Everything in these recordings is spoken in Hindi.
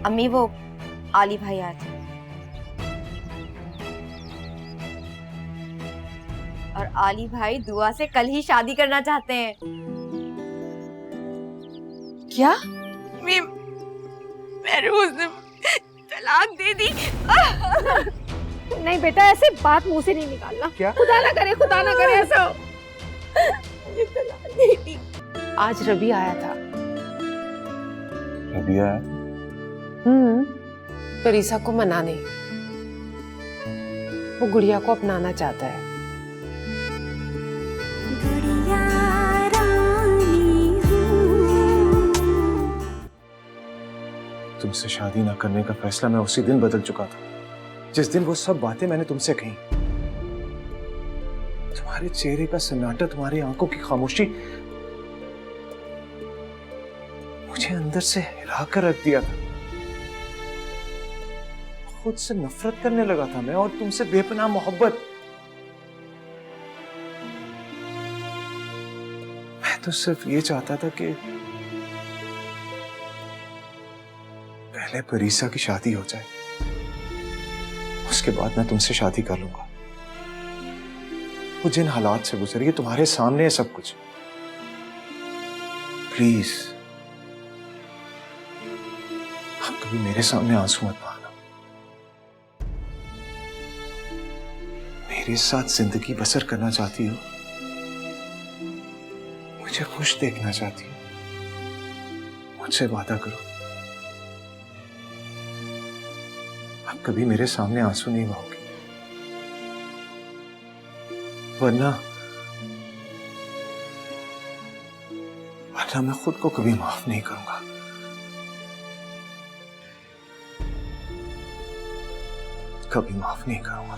अम्मी वो आली भाई आए थे और आली भाई दुआ से कल ही शादी करना चाहते हैं। क्या? मैंने उसने तलाक दे दी। नहीं बेटा, ऐसे बात मुंह से नहीं निकालना। क्या? खुदा ना करे, खुदा ना करे ऐसा हो। मुझे तलाक दे दी। आज रवि आया था। रवि आया? परीसा को मनाने। वो गुड़िया को अपनाना चाहता है। तुमसे शादी ना करने का फैसला मैं उसी दिन बदल चुका था, जिस दिन वो सब बातें मैंने तुमसे कही। तुम्हारे चेहरे का सन्नाटा, तुम्हारी आंखों की खामोशी मुझे अंदर से हिला कर रख दिया था। खुद से नफरत करने लगा था मैं, और तुमसे बेपनाह मोहब्बत। मैं तो सिर्फ ये चाहता था कि पहले परीसा की शादी हो जाए, उसके बाद मैं तुमसे शादी कर लूंगा। वो जिन हालात से गुजरी है तुम्हारे सामने है सब कुछ। प्लीज आप कभी मेरे सामने आंसू मत बहाना। मेरे साथ जिंदगी बसर करना चाहती हो, मुझे खुश देखना चाहती हो, मुझसे वादा करो आप कभी मेरे सामने आंसू नहीं बहाओगे, वरना मैं खुद को कभी माफ नहीं करूंगा। कभी माफ नहीं करूंगा।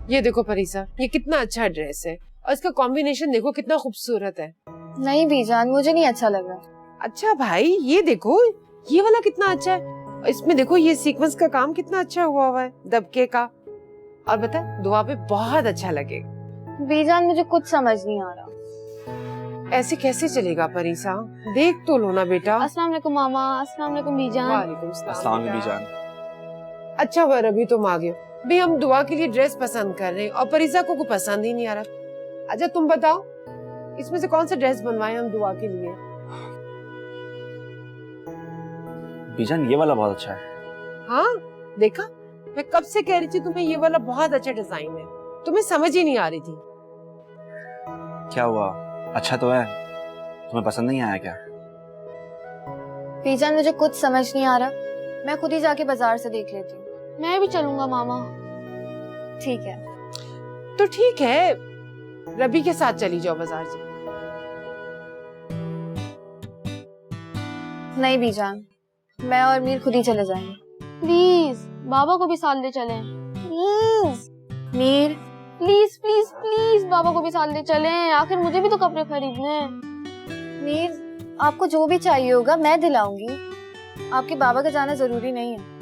ये देखो परीसा, ये कितना अच्छा ड्रेस है और इसका कॉम्बिनेशन देखो कितना खूबसूरत है। नहीं बीजान, मुझे नहीं अच्छा लग रहा। अच्छा भाई, ये देखो ये वाला कितना अच्छा है। और इसमें देखो ये सीक्वेंस का काम कितना अच्छा हुआ है, दबके का। और बता, दुआ पे बहुत अच्छा लगेगा। बीजान मुझे कुछ समझ नहीं आ रहा। ऐसे कैसे चलेगा परीसा? देख तो लो ना बेटा। अस्सलाम वालेकुम मामा। अस्सलाम वालेकुम बीजान। वालेकुम अस्सलाम वालेकुम सलाम। बीजान। अच्छा हुआ रवि तुम आ गए। भाई हम दुआ के लिए ड्रेस पसंद कर रहे हैं और परीसा को पसंद ही नहीं आ रहा। अच्छा तुम बताओ, इसमें से कौन सा ड्रेस बनवाएं हम दुआ के लिए? बीजान ये वाला बहुत अच्छा है। हाँ देखा, मैं कब से कह रही थी तुम्हें ये वाला बहुत अच्छा डिजाइन है, तुम्हें समझ ही नहीं आ रही थी। क्या हुआ, अच्छा तो है, तुम्हें पसंद नहीं आया क्या? बीजान मुझे कुछ समझ नहीं आ रहा, मैं खुद ही जाके बाजार से देख लेती हूँ। मैं भी चलूंगा मामा। ठीक है। तो ठीक है, रवि के साथ चली जाओ बाजार से। नहीं बीजान, मैं और मीर खुद ही चले जाएंगे। प्लीज बाबा को भी साथ ले चलें। Please Mir, please please please बाबा को भी साथ ले चलें, आखिर मुझे भी तो कपड़े खरीदने हैं। मीर आपको जो भी चाहिए होगा मैं दिलाऊंगी, आपके बाबा का जाना जरूरी नहीं है।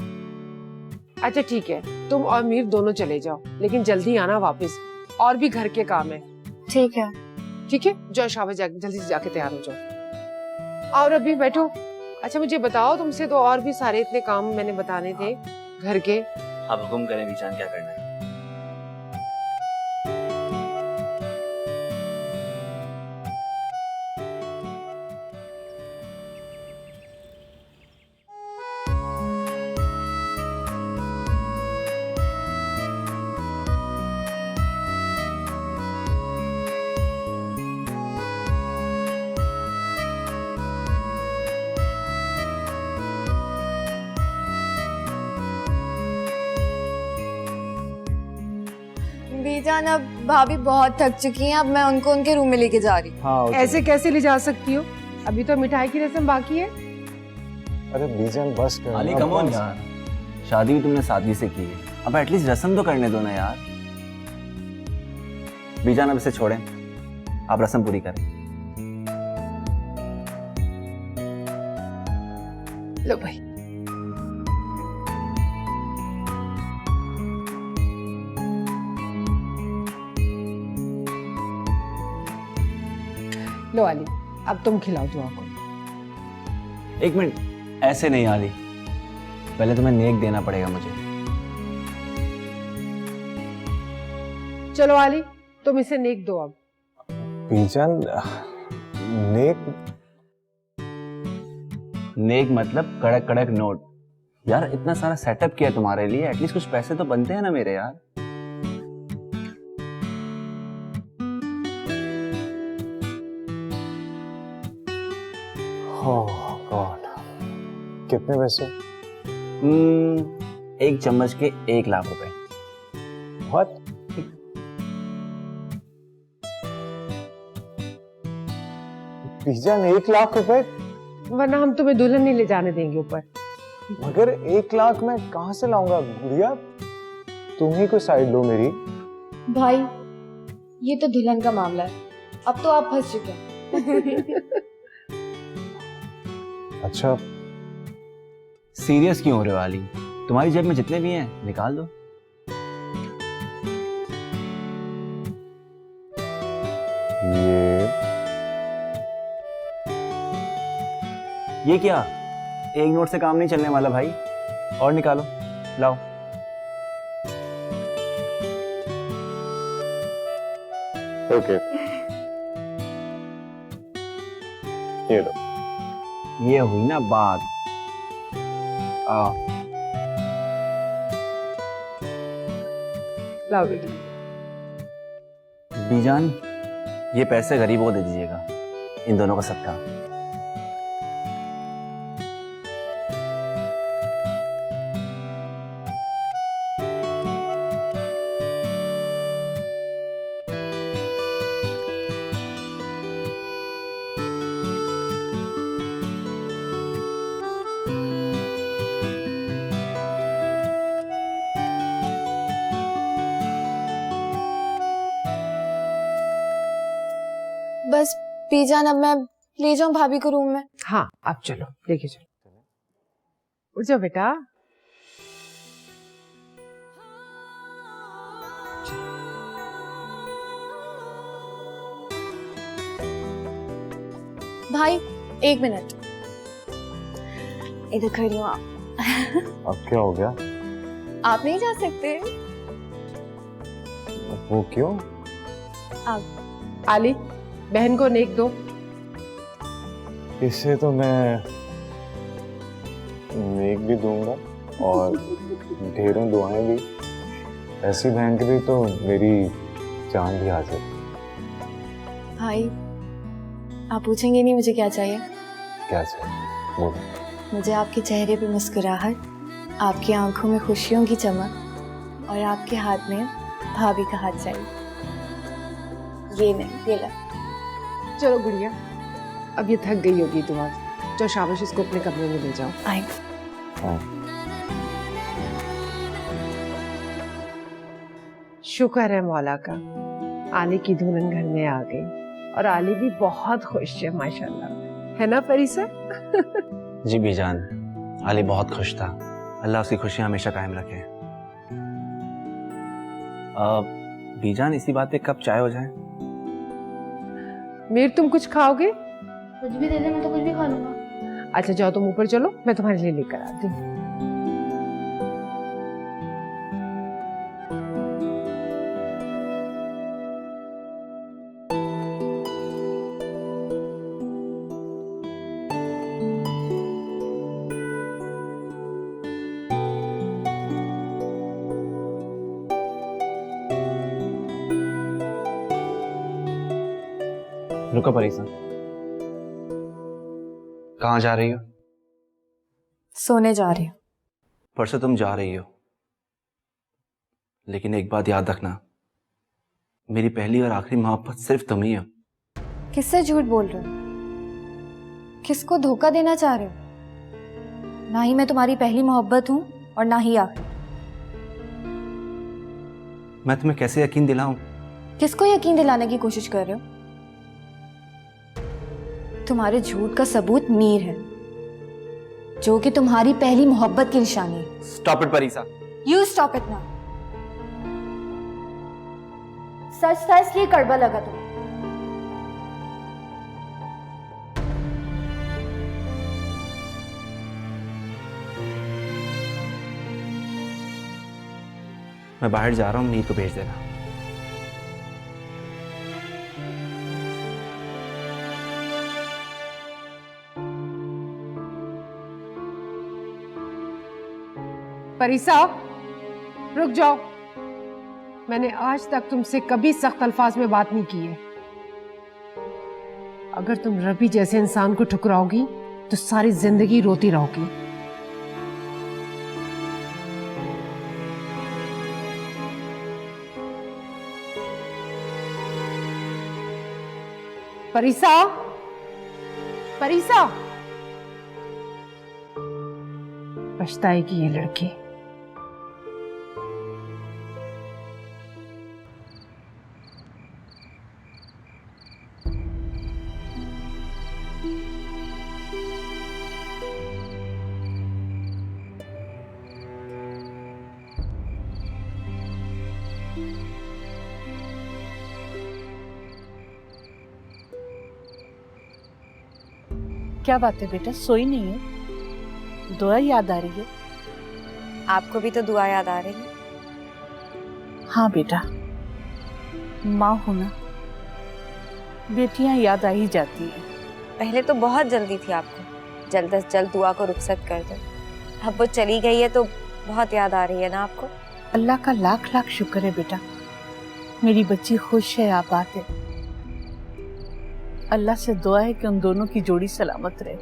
अच्छा ठीक है, तुम और मीर दोनों चले जाओ, लेकिन जल्दी आना वापस, और भी घर के काम है। ठीक है। ठीक है, जाओ शाबाश, जल्दी से जाके तैयार हो जाओ। और अभी बैठो। अच्छा मुझे बताओ, तुमसे तो और भी सारे इतने काम मैंने बताने थे घर के। आप हुक्म करें बीजान, क्या करना है? बीजान अब भाभी बहुत थक चुकी हैं, अब मैं उनको उनके रूम में लेके जा रही हूँ। हाँ ऐसे कैसे ले जा सकती हो? अभी तो मिठाई की रस्म बाकी है। अरे बीजान बस कर। अली कम ऑन यार, शादी भी तुमने सादगी से की है, अब एटलीस्ट रस्म तो करने दो ना यार। बीजान अब इसे छोड़ें, आप रस्म पूरी करें। लो भाई। लो आली, अब तुम खिलाओ दुआ को। एक मिनट, ऐसे नहीं आली, पहले तुम्हें नेक देना पड़ेगा मुझे। चलो आली, तुम इसे नेक दो अब। बीजान, नेक नेक मतलब कड़क कड़क नोट। यार इतना सारा सेटअप किया तुम्हारे लिए, एटलीस्ट कुछ पैसे तो बनते हैं ना मेरे यार। ओह गॉड, कितने पैसे? एक चम्मच के 1 लाख रुपए। What? बीजान, 1 लाख रुपए? वरना हम तुम्हें दुल्हन नहीं ले जाने देंगे ऊपर। मगर 1 लाख मैं कहाँ से लाऊंगा? गुड़िया, तुम ही कोई साइड लो मेरी। भाई ये तो दुल्हन का मामला है, अब तो आप फंस चुके हैं। अच्छा, सीरियस क्यों हो रहे हो आली? तुम्हारी जेब में जितने भी हैं निकाल दो। ये क्या? एक नोट से काम नहीं चलने वाला भाई, और निकालो, लाओ। ओके, ये लो। ये हुई ना बात। लाओ बेटी। बीजान, ये पैसे गरीबों को दे दीजिएगा, इन दोनों का सदका। बस बीजान, अब मैं ले जाऊं भाभी को रूम में? हाँ, अब चलो, लेके चलो। उठ जाओ बेटा। भाई 1 मिनट, इधर खड़ी हूँ आप। अब क्या हो गया? आप नहीं जा सकते। वो क्यों? आली, बहन को नेक दो। इसे तो मैं नेक भी दूंगा और ढेरों दुआएं भी। ऐसी बहन के लिए तो मेरी जान भी हाजिर। भाई आप पूछेंगे नहीं मुझे क्या चाहिए? क्या चाहिए बोलो। मुझे आपके चेहरे पे मुस्कुराहट, आपकी आंखों में खुशियों की चमक और आपके हाथ में भाभी का हाथ चाहिए। ये नहीं, ये ला। चलो गुड़िया, अब ये थक गई होगी दुआ। जो शाबाश, इसको अपने कमरे में ले जाओ। आए। शुक्र है मौला का, आली की दुल्हन घर में आ गई और आली भी बहुत खुश है माशाल्लाह, है ना परीसा? जी बीजान, आली बहुत खुश था। अल्लाह उसकी खुशियां हमेशा कायम रखे। बीजान, इसी बात पे कब चाय हो जाए? मीर, तुम कुछ खाओगे? कुछ भी दे दे, मैं तो कुछ भी खा लूंगा। अच्छा जाओ, तुम ऊपर चलो, मैं तुम्हारे लिए लेकर आती हूँ। रुको परीसा, कहाँ जा रही हो? सोने जा रही हूँ। परसों तुम जा रही हो, लेकिन एक बात याद रखना, मेरी पहली और आखिरी मोहब्बत सिर्फ तुम ही हो। किससे झूठ बोल रहे हो? किसको धोखा देना चाह रहे हो? ना ही मैं तुम्हारी पहली मोहब्बत हूँ और ना ही आखिरी। मैं तुम्हें कैसे यकीन दिलाऊं? किसको यकीन दिलाने की कोशिश कर रहे हो? तुम्हारे झूठ का सबूत मीर है, जो कि तुम्हारी पहली मोहब्बत की निशानी है। Stop it Parisa. You stop it now. सच था इसलिए कड़वा लगा तुम्हें। मैं बाहर जा रहा हूँ, नीर को भेज देना। परीसा, रुक जाओ। मैंने आज तक तुमसे कभी सख्त अल्फाज में बात नहीं की है। अगर तुम रवि जैसे इंसान को ठुकराओगी तो सारी जिंदगी रोती रहोगी। परीसा, परीसा, पछताएगी ये लड़की। क्या बात है बेटा, सोई नहीं है? दुआ याद आ रही है? आपको भी तो दुआ याद आ रही है। हाँ बेटा, माँ हूं ना, बेटियां याद आ ही जाती है। पहले तो बहुत जल्दी थी आपको, जल्द से जल्द दुआ को रुखसत कर दो। अब वो चली गई है तो बहुत याद आ रही है ना आपको? अल्लाह का लाख लाख शुक्र है बेटा, मेरी बच्ची खुश है, आबाद है। अल्लाह से दुआ है कि उन दोनों की जोड़ी सलामत रहे।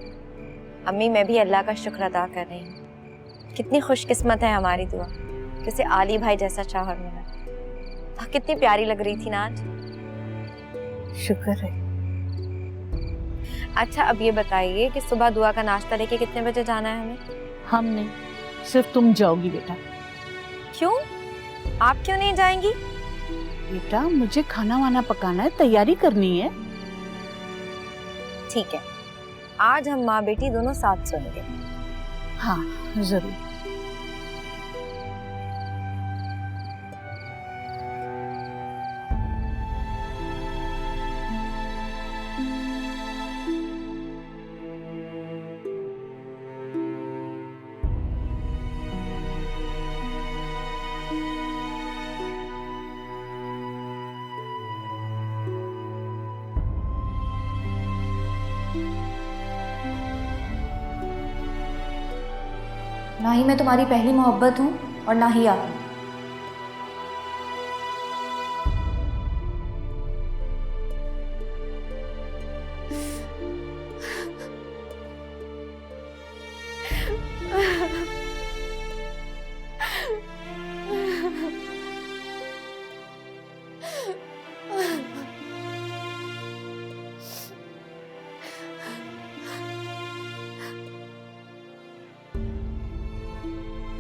अम्मी, मैं भी अल्लाह का शुक्र अदा कर रही हूँ। कितनी खुशकिस्मत है हमारी दुआ कि उसे आली भाई जैसा शौहर मिला। वह कितनी प्यारी लग रही थी ना आज। शुक्र है। अच्छा, अब ये बताइए कि सुबह दुआ का नाश्ता लेके कितने बजे जाना है हमें? हम नहीं, सिर्फ तुम जाओगी बेटा। क्यों? आप क्यों नहीं जाएंगी? बेटा मुझे खाना वाना पकाना है, तैयारी करनी है। ठीक है, आज हम माँ बेटी दोनों साथ सोएंगे। हाँ जरूर। ना ही मैं तुम्हारी पहली मोहब्बत हूँ और ना ही आप।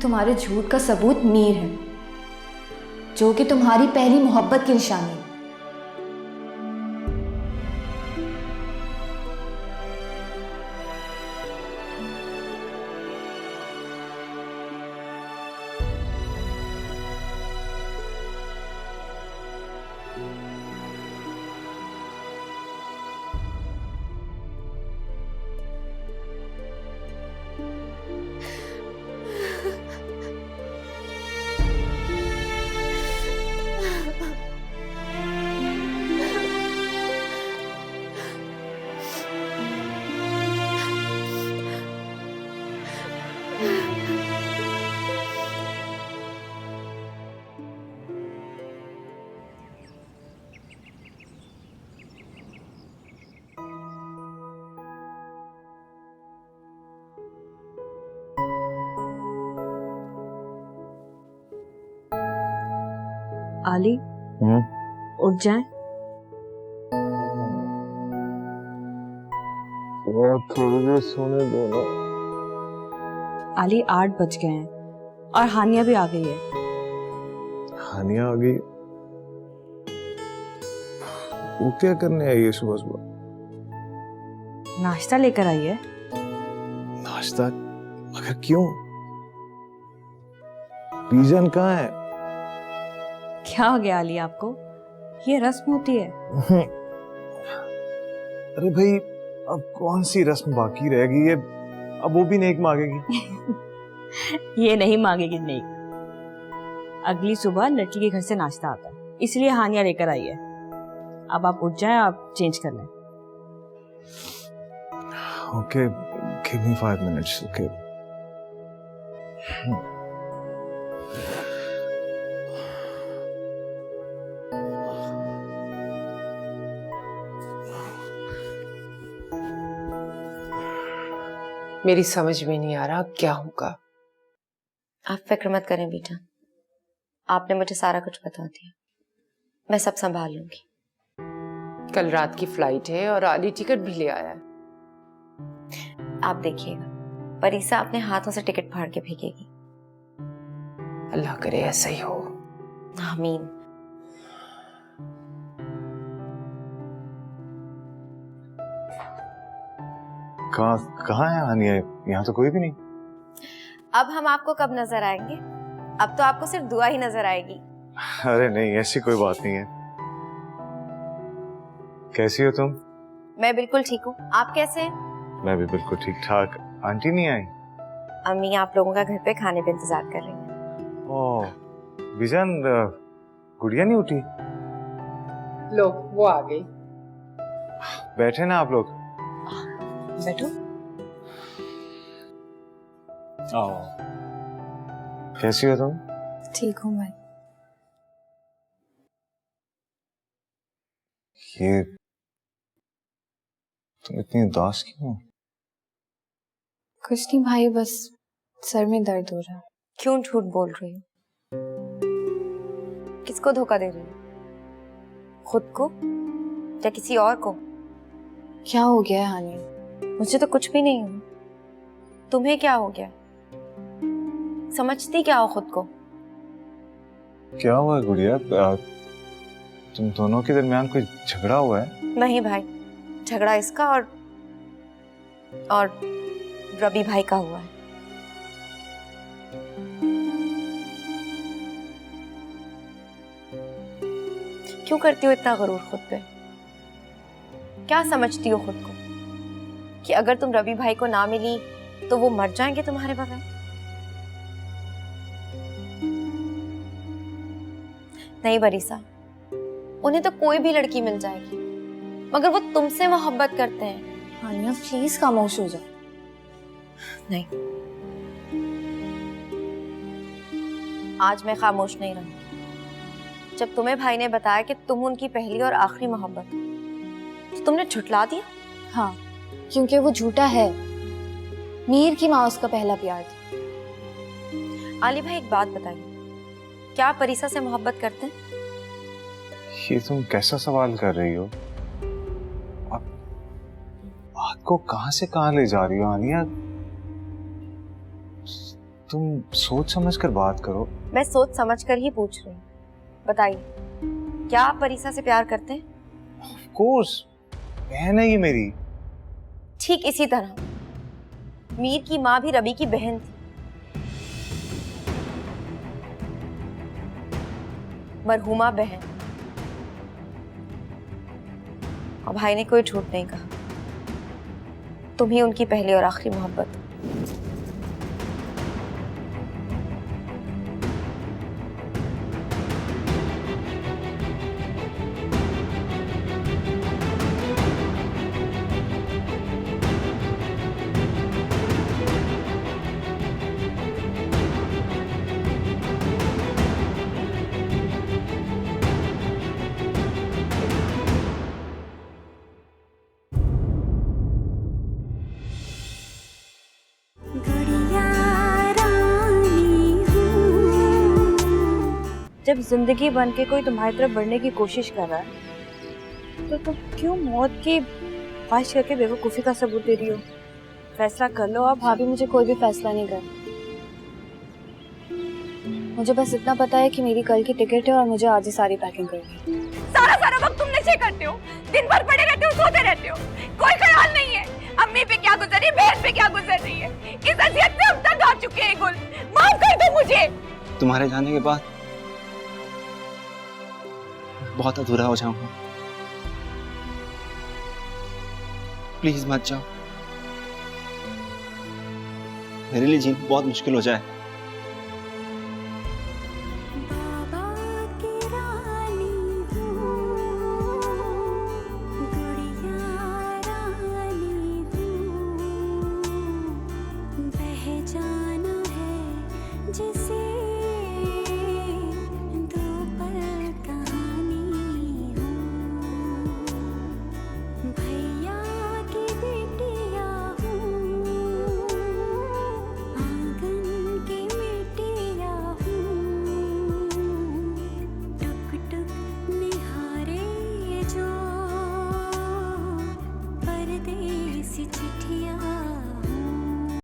तुम्हारे झूठ का सबूत मीर है, जो कि तुम्हारी पहली मोहब्बत की निशानी है। आली, उठ जाए। थोड़ी देर सोने दो ना। आली, 8 बज गए हैं और हानिया भी आ गई है। हानिया आ गई? वो क्या करने आई है सुबह सुबह? नाश्ता लेकर आई है। नाश्ता? मगर क्यों? बीजन कहाँ है? क्या हो गया आली आपको? ये रस्म होती है। अरे भाई, अब कौन सी रस्म बाकी रह गई है? अब वो भी नेक मांगेगी। ये नहीं मांगेगी नहीं। अगली सुबह लड़की के घर से नाश्ता आता है, इसलिए हानिया लेकर आई है। अब आप उठ जाएं, आप चेंज कर लें। Okay, give me 5 minutes, okay? मेरी समझ में नहीं आ रहा क्या होगा। आप फिक्र मत करें बेटा, आपने मुझे सारा कुछ बता दिया, मैं सब संभाल लूंगी। कल रात की फ्लाइट है और आली टिकट भी ले आया है। आप देखिएगा, परीसा अपने हाथों से टिकट फाड़ के फेंकेगी। अल्लाह करे ऐसा ही हो। आमीन। कहाँ है हानिया? यहाँ तो कोई भी नहीं। अब हम आपको कब नजर आएंगे? अब तो आपको सिर्फ दुआ ही नजर आएगी। अरे नहीं, ऐसी कोई बात नहीं है। कैसी हो तुम? मैं बिल्कुल ठीक हूँ, आप कैसे हैं? मैं भी बिल्कुल ठीक ठाक। आंटी नहीं आई? अम्मी आप लोगों का घर पे खाने पे इंतजार कर रही हैं। ओह विजन, गुड़िया नहीं उठी? लो वो आ गई। बैठे ना आप लोग। बैठो। कैसी हो तुम? ठीक हूँ मैं। ये तुम इतनी उदास क्यों हो? कुछ नहीं भाई, बस सर में दर्द हो रहा है। क्यों झूठ बोल रही हो? किसको धोखा दे रही हो? खुद को या किसी और को? क्या हो गया है हानिया? मुझे तो कुछ भी नहीं हुआ, तुम्हें क्या हो गया? समझती क्या हो खुद को? क्या हुआ है गुड़िया? तुम दोनों के दरमियान कोई झगड़ा हुआ है? नहीं भाई, झगड़ा इसका और रवि भाई का हुआ है। क्यों करती हो इतना गरूर खुद पे? क्या समझती हो खुद को कि अगर तुम रवि भाई को ना मिली तो वो मर जाएंगे तुम्हारे बगैर? नहीं बरीसा, उन्हें तो कोई भी लड़की मिल जाएगी, मगर वो तुमसे मोहब्बत करते हैं। हानिया प्लीज खामोश हो जा। नहीं, आज मैं खामोश नहीं रहूंगी। जब तुम्हें भाई ने बताया कि तुम उनकी पहली और आखिरी मोहब्बत हो, तो तुमने झुठला दिया। हाँ, क्योंकि वो झूठा है। मीर की माँ उसका पहला प्यार थी। आली भाई एक बात बताइए, क्या आप परीसा से मोहब्बत करते हैं? ये तुम कैसा सवाल कर रही हो? आप बात को कहां से कहां ले जा रही हो हानिया? तुम सोच समझ कर बात करो। मैं सोच समझ कर ही पूछ रही हूँ। बताइए, क्या आप परीसा से प्यार करते हैं? ऑफ कोर्स, बहन है ये मेरी। ठीक इसी तरह मीर की माँ भी रवि की बहन थी। मरहुमा बहन। और भाई ने कोई झूठ नहीं कहा, तुम ही उनकी पहली और आखिरी मोहब्बत। जब जिंदगी बन के कोई तुम्हारी तरफ बढ़ने की कोशिश कर रहा है तो तुम क्यों मौत की ख्वाहिश करके बेवकूफ़ी का सबूत दे रही हो? फैसला कर लो अब। भाभी मुझे कोई भी फैसला नहीं कर। मुझे बस इतना पता है कि मेरी कल की टिकट है और मुझे आज ही सारी पैकिंग करनी है। सारा वक्त तुम नशे करते हो, दिन भर पड़े रहते हो, सोते रहते हो, कोई ख्याल नहीं है अम्मी पे क्या गुजर रही है, बहन पे क्या गुजर रही है। इस अजियत से अब तक आ चुके हैं गुल, माफ कर दो मुझे। तुम्हारे जाने के बाद बहुत अधूरा हो जाऊंगा। प्लीज मत जाओ, मेरे लिए जीना बहुत मुश्किल हो जाए। जिसे